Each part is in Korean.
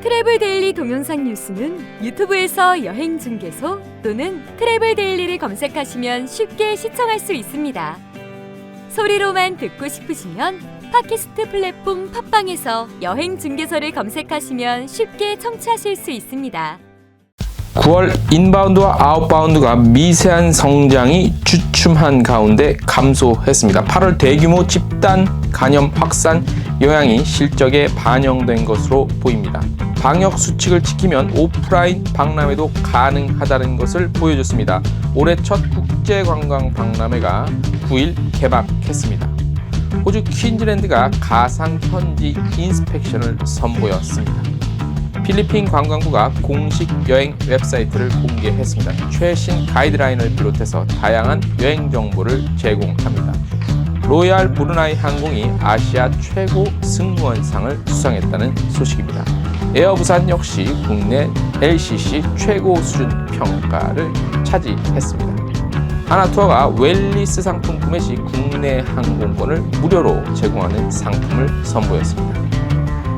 트래블 데일리 동영상 뉴스는 유튜브에서 여행 중개소 또는 트래블 데일리를 검색하시면 쉽게 시청할 수 있습니다. 소리로만 듣고 싶으시면 팟캐스트 플랫폼 팟빵에서 여행 중개소를 검색하시면 쉽게 청취하실 수 있습니다. 9월 인바운드와 아웃바운드가 미세한 성장이 주춤한 가운데 감소했습니다. 8월 대규모 집단 감염 확산 영향이 실적에 반영된 것으로 보입니다. 방역 수칙을 지키면 오프라인 박람회도 가능하다는 것을 보여줬습니다. 올해 첫 국제관광 박람회가 9일 개막했습니다. 호주 퀸즐랜드가 가상 현지 인스펙션을 선보였습니다. 필리핀 관광부가 공식 여행 웹사이트를 공개했습니다. 최신 가이드라인을 비롯해서 다양한 여행 정보를 제공합니다. 로얄 브루나이 항공이 아시아 최고 승무원상을 수상했다는 소식입니다. 에어부산 역시 국내 LCC 최고 수준 평가를 차지했습니다. 하나투어가 웰리스 상품 구매 시 국내 항공권을 무료로 제공하는 상품을 선보였습니다.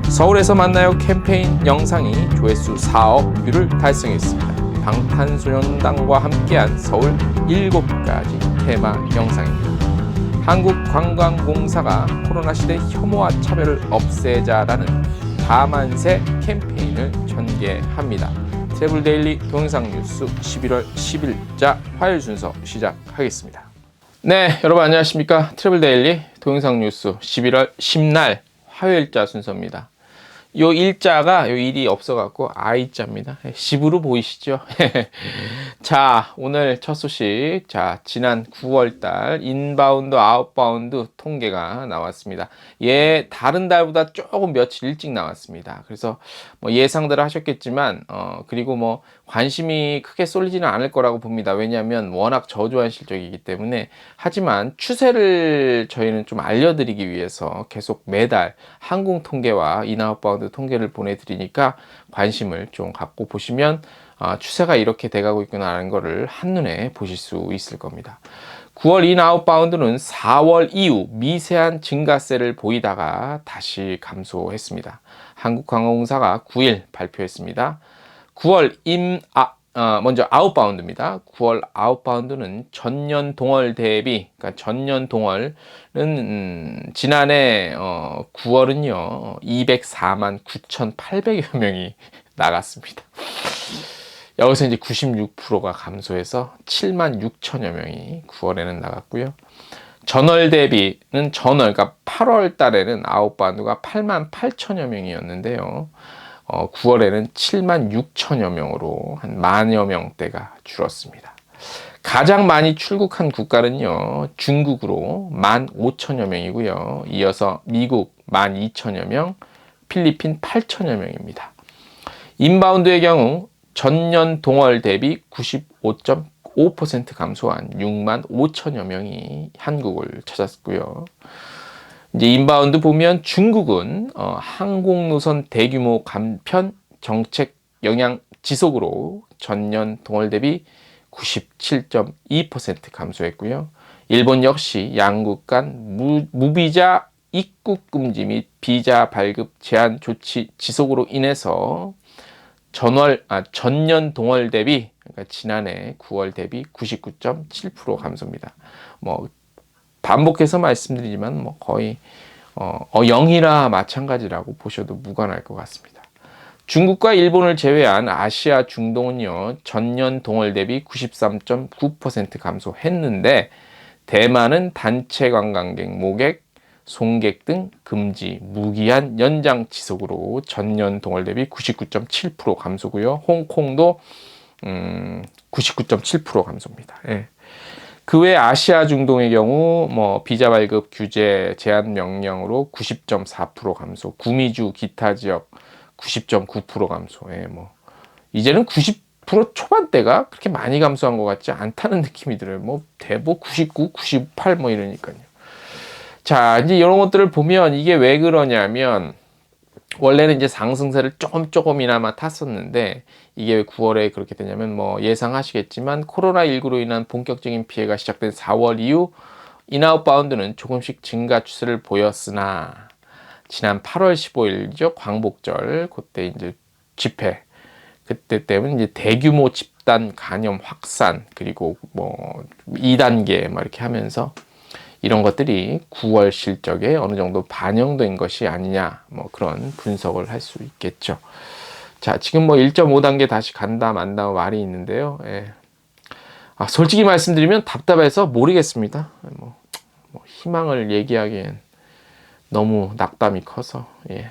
서울에서 만나요 캠페인 영상이 조회수 4억 뷰를 달성했습니다. 방탄소년단과 함께한 서울 7가지 테마 영상입니다. 한국관광공사가 코로나 시대 혐오와 차별을 없애자라는 다만세 캠페인을 전개합니다. 트래블 데일리 동영상 뉴스 11월 10일자 화요일 순서 시작하겠습니다. 네, 여러분 안녕하십니까? 트래블 데일리 동영상 뉴스 11월 10날 화요일자 순서입니다. 요 일자가 요 일이 없어갖고 I자입니다. 10으로 보이시죠? 자, 오늘 첫 소식. 자, 지난 9월달 인바운드, 아웃바운드 통계가 나왔습니다. 다른 달보다 조금 며칠 일찍 나왔습니다. 그래서 뭐 예상들 하셨겠지만, 그리고 뭐 관심이 크게 쏠리지는 않을 거라고 봅니다. 왜냐하면 워낙 저조한 실적이기 때문에. 하지만 추세를 저희는 좀 알려드리기 위해서 계속 매달 항공 통계와 인아웃바운드 통계를 보내드리니까 관심을 좀 갖고 보시면 추세가 이렇게 돼가고 있구나라는 것을 한눈에 보실 수 있을 겁니다. 9월 인아웃바운드는 4월 이후 미세한 증가세를 보이다가 다시 감소했습니다. 한국관광공사가 9일 발표했습니다. 9월 먼저 아웃바운드입니다. 9월 아웃바운드는 전년 동월 대비, 그러니까 전년 동월은 지난해 9월은요 204만 9,800여 명이 나갔습니다. 여기서 이제 96%가 감소해서 7만 6천여 명이 9월에는 나갔고요. 전월 대비는 그러니까 8월 달에는 아웃바운드가 8만 8천여 명이었는데요. 9월에는 7만 6천여 명으로 한 만여 명대가 줄었습니다. 가장 많이 출국한 국가는요, 중국으로 1만 5천여 명이고요. 이어서 미국 1만 2천여 명, 필리핀 8천여 명입니다. 인바운드의 경우 전년 동월 대비 95.5% 감소한 6만 5천여 명이 한국을 찾았고요. 이제 인바운드 보면 중국은 항공노선 대규모 간편 정책 영향 지속으로 전년 동월 대비 97.2% 감소했고요. 일본 역시 양국 간 무비자 입국 금지 및 비자 발급 제한 조치 지속으로 인해서 전년 동월 대비, 그러니까 지난해 9월 대비 99.7% 감소입니다. 뭐 반복해서 말씀드리지만 뭐 거의 0이나 마찬가지라고 보셔도 무관할 것 같습니다. 중국과 일본을 제외한 아시아 중동은요, 전년 동월 대비 93.9% 감소했는데 대만은 단체 관광객, 모객, 송객 등 금지, 무기한 연장 지속으로 전년 동월 대비 99.7% 감소고요. 홍콩도 99.7% 감소입니다. 예. 그 외 아시아 중동의 경우 뭐 비자 발급 규제 제한 명령으로 90.4% 감소, 구미주 기타 지역 90.9% 감소. 예, 뭐 이제는 90% 초반대가 그렇게 많이 감소한 것 같지 않다는 느낌이 들어요. 뭐 대부 99, 98 뭐 이러니까요. 자, 이제 이런 것들을 보면 이게 왜 그러냐면 원래는 이제 상승세를 조금이나마 탔었는데 이게 왜 9월에 그렇게 되냐면 뭐 예상하시겠지만 코로나19로 인한 본격적인 피해가 시작된 4월 이후 인아웃바운드는 조금씩 증가 추세를 보였으나 지난 8월 15일이죠. 광복절 그때 이제 집회 그때 때문에 이제 대규모 집단 감염 확산 그리고 뭐 2단계 막 이렇게 하면서 이런 것들이 9월 실적에 어느 정도 반영된 것이 아니냐 뭐 그런 분석을 할 수 있겠죠. 자, 지금 뭐 1.5단계 다시 간다 만다 말이 있는데요. 예. 솔직히 말씀드리면 답답해서 모르겠습니다. 뭐 희망을 얘기하기엔 너무 낙담이 커서 예.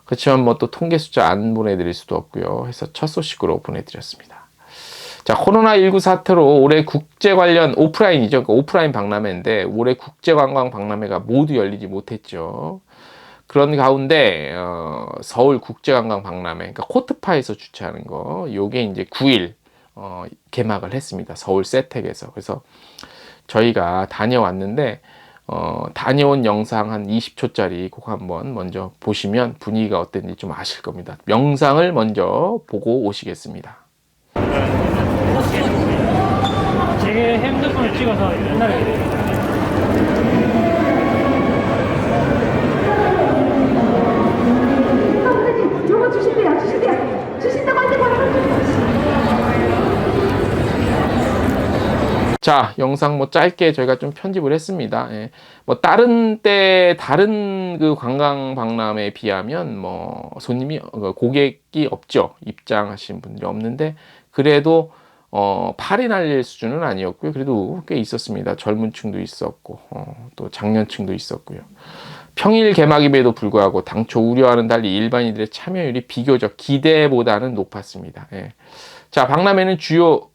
그렇지만 뭐 또 통계 숫자 안 보내드릴 수도 없고요. 해서 첫 소식으로 보내드렸습니다. 자, 코로나19 사태로 올해 국제 관련 오프라인이죠. 그러니까 오프라인 박람회인데 올해 국제관광 박람회가 모두 열리지 못했죠. 그런 가운데 서울 국제관광 박람회, 그러니까 코트파에서 주최하는 거, 요게 이제 9일 개막을 했습니다. 서울 세택에서. 그래서 저희가 다녀왔는데 다녀온 영상 한 20초짜리 그거 한번 먼저 보시면 분위기가 어땠는지 좀 아실 겁니다. 영상을 먼저 보고 오시겠습니다. 제 핸드폰을 찍어서 옛날에 요거 주신대요. 주신다고 하는데 자, 영상 뭐 짧게 저희가 좀 편집을 했습니다. 예. 뭐 다른 그 관광 박람회에 비하면 뭐 손님이 고객이 없죠. 입장하신 분들이 없는데 그래도 팔이 날릴 수준은 아니었고요. 그래도 꽤 있었습니다. 젊은 층도 있었고 또 장년층도 있었고요. 평일 개막임에도 불구하고 당초 우려와는 달리 일반인들의 참여율이 비교적 기대보다는 높았습니다. 예. 자, 박람회는 주요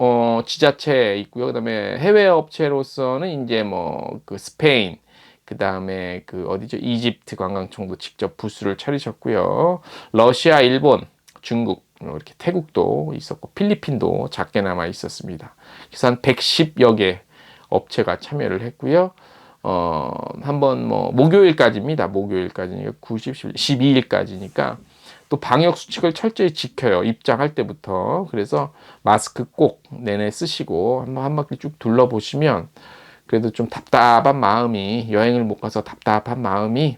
지자체에 있고요. 그다음에 해외 업체로서는 이제 뭐 그 스페인, 그다음에 그 어디죠? 이집트 관광청도 직접 부스를 차리셨고요. 러시아, 일본, 중국, 이렇게 태국도 있었고 필리핀도 작게나마 있었습니다. 그래서 한 110여 개 업체가 참여를 했고요. 한번 뭐 목요일까지입니다. 목요일까지니까 12일까지니까 또 방역 수칙을 철저히 지켜요. 입장할 때부터. 그래서 마스크 꼭 내내 쓰시고 한번 한 바퀴 쭉 둘러보시면 그래도 좀 답답한 마음이 여행을 못 가서 답답한 마음이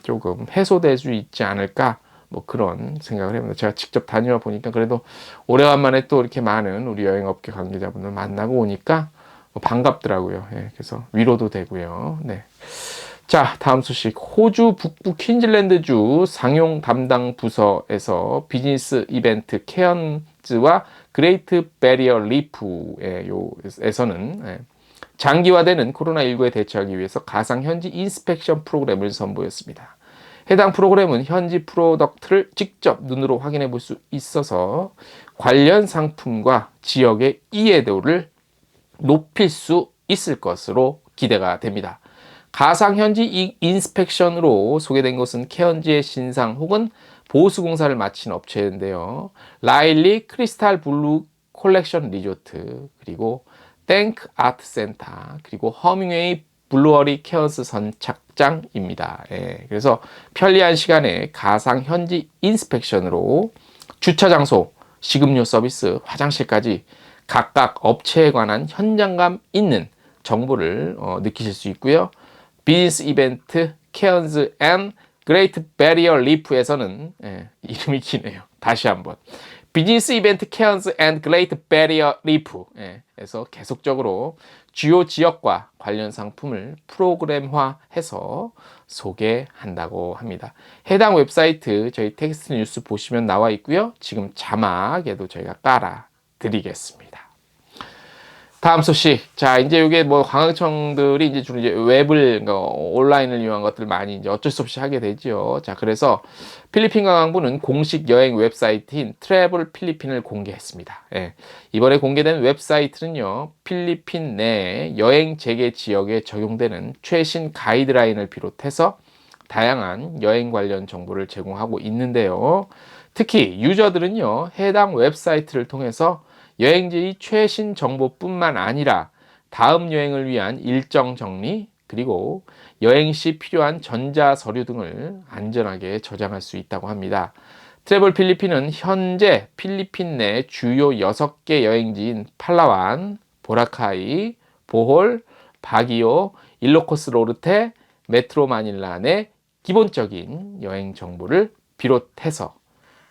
조금 해소될 수 있지 않을까 뭐 그런 생각을 해봅니다. 제가 직접 다녀와 보니까 그래도 오래간만에 또 이렇게 많은 우리 여행업계 관계자분들 만나고 오니까 뭐 반갑더라고요. 예, 그래서 위로도 되고요. 네. 자, 다음 소식. 호주 북부 퀸즐랜드주 상용 담당 부서에서 비즈니스 이벤트 케언즈와 그레이트 베리어 리프에서는 장기화되는 코로나19에 대처하기 위해서 가상 현지 인스펙션 프로그램을 선보였습니다. 해당 프로그램은 현지 프로덕트를 직접 눈으로 확인해 볼 수 있어서 관련 상품과 지역의 이해도를 높일 수 있을 것으로 기대가 됩니다. 가상 현지 인스펙션으로 소개된 곳은 케언즈의 신상 혹은 보수공사를 마친 업체인데요. 라일리 크리스탈 블루 콜렉션 리조트, 그리고 땡크 아트 센터, 그리고 허밍웨이 블루어리 케언스 선착장입니다. 예, 그래서 편리한 시간에 가상 현지 인스펙션으로 주차 장소, 식음료 서비스, 화장실까지 각각 업체에 관한 현장감 있는 정보를 느끼실 수 있고요. 비즈니스 이벤트 케언즈 앤 그레이트 베리어 리프에서는 이름이 기네요. 다시 한번 비즈니스 이벤트 케언즈 앤 그레이트 베리어 리프에서 계속적으로 주요 지역과 관련 상품을 프로그램화해서 소개한다고 합니다. 해당 웹사이트 저희 텍스트 뉴스 보시면 나와 있고요. 지금 자막에도 저희가 깔아 드리겠습니다. 다음 소식. 자, 이제 이게 뭐 관광청들이 이제 주로 이제 웹을, 그러니까 온라인을 이용한 것들 많이 이제 어쩔 수 없이 하게 되죠. 자, 그래서 필리핀 관광부는 공식 여행 웹사이트인 트래블 필리핀을 공개했습니다. 예. 이번에 공개된 웹사이트는요, 필리핀 내 여행 재개 지역에 적용되는 최신 가이드라인을 비롯해서 다양한 여행 관련 정보를 제공하고 있는데요. 특히 유저들은요, 해당 웹사이트를 통해서 여행지의 최신 정보뿐만 아니라 다음 여행을 위한 일정 정리, 그리고 여행 시 필요한 전자 서류 등을 안전하게 저장할 수 있다고 합니다. 트래블 필리핀은 현재 필리핀 내 주요 6개 여행지인 팔라완, 보라카이, 보홀, 바기오, 일로코스 로르테, 메트로 마닐라 내 기본적인 여행 정보를 비롯해서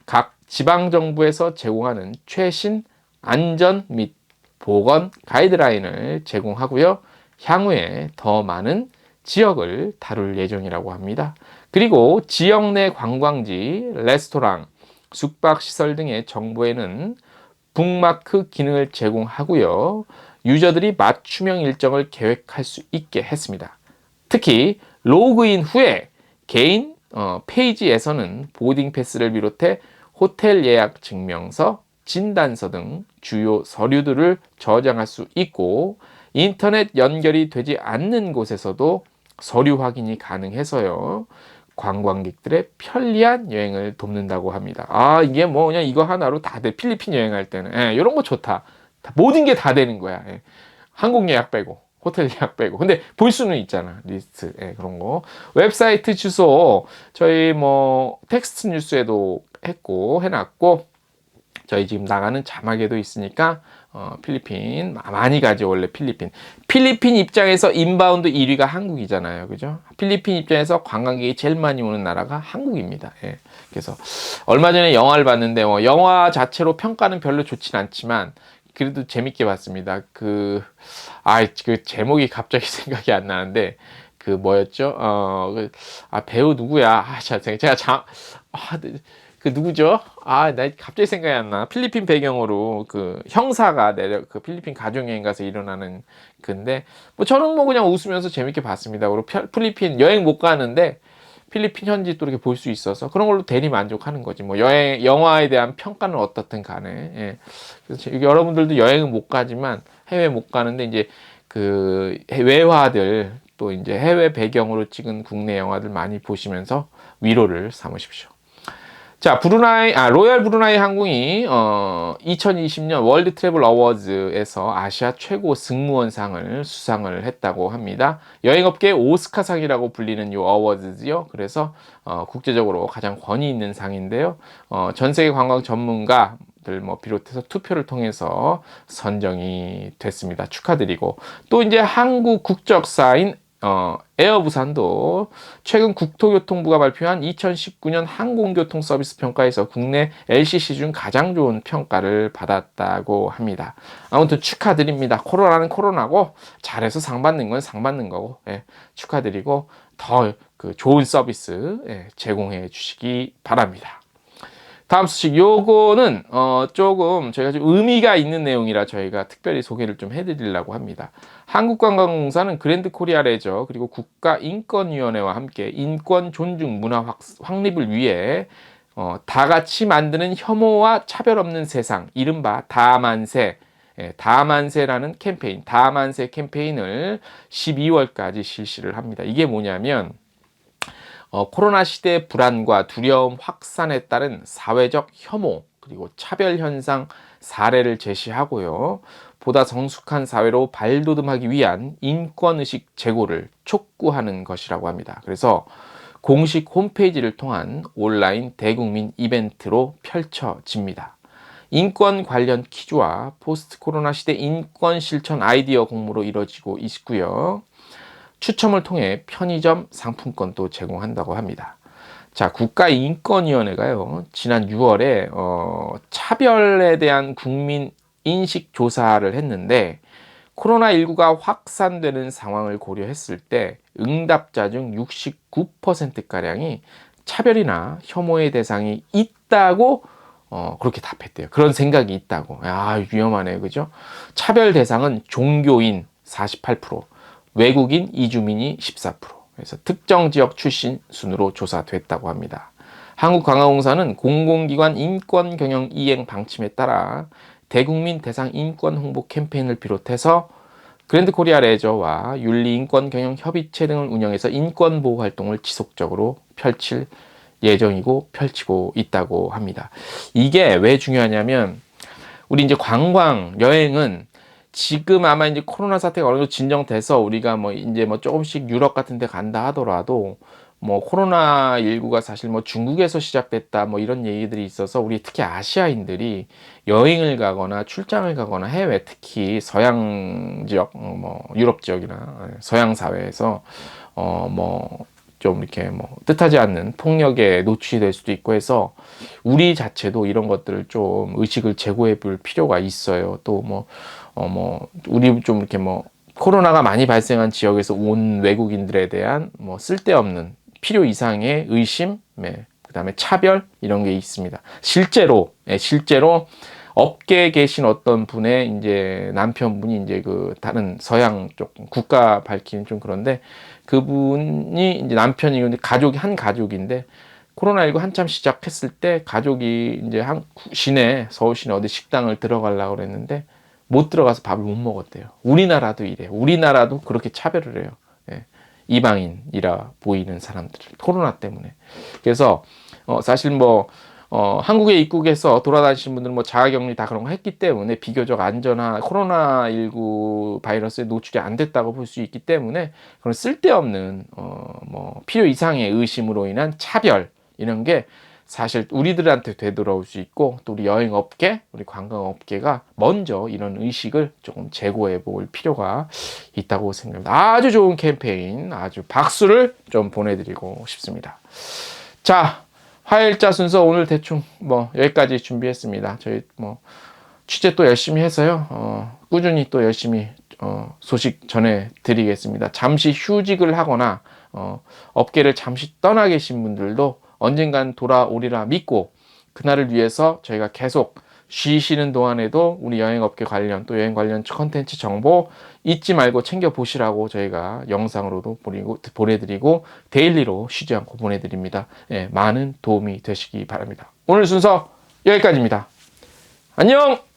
각 지방정부에서 제공하는 최신 안전 및 보건 가이드라인을 제공하고요. 향후에 더 많은 지역을 다룰 예정이라고 합니다. 그리고 지역 내 관광지, 레스토랑, 숙박시설 등의 정보에는 북마크 기능을 제공하고요. 유저들이 맞춤형 일정을 계획할 수 있게 했습니다. 특히 로그인 후에 개인 페이지에서는 보딩 패스를 비롯해 호텔 예약 증명서, 진단서 등 주요 서류들을 저장할 수 있고 인터넷 연결이 되지 않는 곳에서도 서류 확인이 가능해서요. 관광객들의 편리한 여행을 돕는다고 합니다. 아, 이게 뭐 그냥 이거 하나로 다 돼. 필리핀 여행할 때는. 이런 거 좋다. 모든 게 다 되는 거야. 항공 예약 빼고, 호텔 예약 빼고. 근데 볼 수는 있잖아. 리스트. 그런 거. 웹사이트 주소, 저희 뭐 텍스트 뉴스에도 해놨고, 저희 지금 나가는 자막에도 있으니까 필리핀 많이 가죠. 원래 필리핀 입장에서 인바운드 1위가 한국이잖아요. 그죠? 필리핀 입장에서 관광객이 제일 많이 오는 나라가 한국입니다. 그래서 얼마 전에 영화를 봤는데 영화 자체로 평가는 별로 좋진 않지만 그래도 재밌게 봤습니다. 그 제목이 갑자기 생각이 안 나는데 그 뭐였죠? 배우 누구야? 그 누구죠? 나 갑자기 생각이 안 나. 필리핀 배경으로 그 형사가 그 필리핀 가족여행 가서 일어나는 근데 저는 그냥 웃으면서 재밌게 봤습니다. 그리고 필리핀 여행 못 가는데 필리핀 현지 또 이렇게 볼 수 있어서 그런 걸로 대리 만족하는 거지. 영화에 대한 평가는 어떻든 간에. 그래서 여러분들도 여행은 못 가지만 해외 못 가는데 이제 그 외화들 또 이제 해외 배경으로 찍은 국내 영화들 많이 보시면서 위로를 삼으십시오. 자, 로얄 브루나이 항공이 2020년 월드 트래블 어워즈에서 아시아 최고 승무원상을 수상을 했다고 합니다. 여행업계의 오스카상이라고 불리는 이 어워즈지요. 그래서 국제적으로 가장 권위 있는 상인데요. 전 세계 관광 전문가들 비롯해서 투표를 통해서 선정이 됐습니다. 축하드리고 또 이제 한국 국적사인 에어부산도 최근 국토교통부가 발표한 2019년 항공교통 서비스 평가에서 국내 LCC 중 가장 좋은 평가를 받았다고 합니다. 아무튼 축하드립니다. 코로나는 코로나고 잘해서 상 받는 건 상 받는 거고 축하드리고 더 좋은 서비스 제공해 주시기 바랍니다. 다음 소식, 요거는 조금 저희가 좀 의미가 있는 내용이라 저희가 특별히 소개를 좀 해드리려고 합니다. 한국관광공사는 그랜드 코리아 레저 그리고 국가인권위원회와 함께 인권 존중 문화 확립을 위해 다 같이 만드는 혐오와 차별 없는 세상, 이른바 다만세라는 캠페인, 다만세 캠페인을 12월까지 실시를 합니다. 이게 뭐냐면 코로나 시대의 불안과 두려움 확산에 따른 사회적 혐오 그리고 차별 현상 사례를 제시하고요. 보다 성숙한 사회로 발돋움하기 위한 인권의식 제고를 촉구하는 것이라고 합니다. 그래서 공식 홈페이지를 통한 온라인 대국민 이벤트로 펼쳐집니다. 인권 관련 퀴즈와 포스트 코로나 시대 인권 실천 아이디어 공모로 이루어지고 있고요. 추첨을 통해 편의점 상품권도 제공한다고 합니다. 자, 국가인권위원회가요, 지난 6월에 차별에 대한 국민 인식 조사를 했는데 코로나19가 확산되는 상황을 고려했을 때 응답자 중 69%가량이 차별이나 혐오의 대상이 있다고 그렇게 답했대요. 그런 생각이 있다고. 위험하네, 그죠? 차별 대상은 종교인 48%, 외국인 이주민이 14%. 그래서 특정 지역 출신 순으로 조사됐다고 합니다. 한국관광공사는 공공기관 인권 경영 이행 방침에 따라 대국민 대상 인권 홍보 캠페인을 비롯해서 그랜드 코리아 레저와 윤리인권 경영 협의체 등을 운영해서 인권 보호 활동을 지속적으로 펼칠 예정이고 펼치고 있다고 합니다. 이게 왜 중요하냐면 우리 이제 관광 여행은 지금 아마 이제 코로나 사태가 어느 정도 진정돼서 우리가 이제 조금씩 유럽 같은 데 간다 하더라도 코로나19가 사실 중국에서 시작됐다 이런 얘기들이 있어서 우리 특히 아시아인들이 여행을 가거나 출장을 가거나 해외 특히 서양 지역 유럽 지역이나 서양 사회에서 좀 이렇게 뭐 뜻하지 않는 폭력에 노출이 될 수도 있고 해서 우리 자체도 이런 것들을 좀 의식을 제고해 볼 필요가 있어요. 또 우리 좀 이렇게 뭐 코로나가 많이 발생한 지역에서 온 외국인들에 대한 뭐 쓸데없는 필요 이상의 의심, 그다음에 차별 이런 게 있습니다. 실제로 업계에 계신 어떤 분의 이제 남편분이 이제 그 다른 서양 쪽 국가 밝히는 좀 그런데 그분이 이제 남편이 가족이 한 가족인데 코로나19 한참 시작했을 때 가족이 이제 서울 시내 어디 식당을 들어가려고 그랬는데 못 들어가서 밥을 못 먹었대요. 우리나라도 이래요. 우리나라도 그렇게 차별을 해요. 예. 이방인이라 보이는 사람들 코로나 때문에. 그래서 사실 한국에 입국해서 돌아다니시는 분들은 뭐 자가격리 다 그런 거 했기 때문에 비교적 안전한 코로나19 바이러스에 노출이 안 됐다고 볼 수 있기 때문에 그런 쓸데없는 필요 이상의 의심으로 인한 차별 이런 게 사실 우리들한테 되돌아올 수 있고 또 우리 여행업계, 우리 관광업계가 먼저 이런 의식을 조금 제고해 볼 필요가 있다고 생각합니다. 아주 좋은 캠페인, 아주 박수를 좀 보내드리고 싶습니다. 자, 화요일자 순서 오늘 대충 여기까지 준비했습니다. 저희 취재 또 열심히 해서요. 꾸준히 또 열심히 소식 전해드리겠습니다. 잠시 휴직을 하거나 업계를 잠시 떠나 계신 분들도 언젠간 돌아오리라 믿고 그날을 위해서 저희가 계속 쉬시는 동안에도 우리 여행업계 관련 또 여행 관련 컨텐츠 정보 잊지 말고 챙겨보시라고 저희가 영상으로도 보내드리고 데일리로 쉬지 않고 보내드립니다. 많은 도움이 되시기 바랍니다. 오늘 순서 여기까지입니다. 안녕!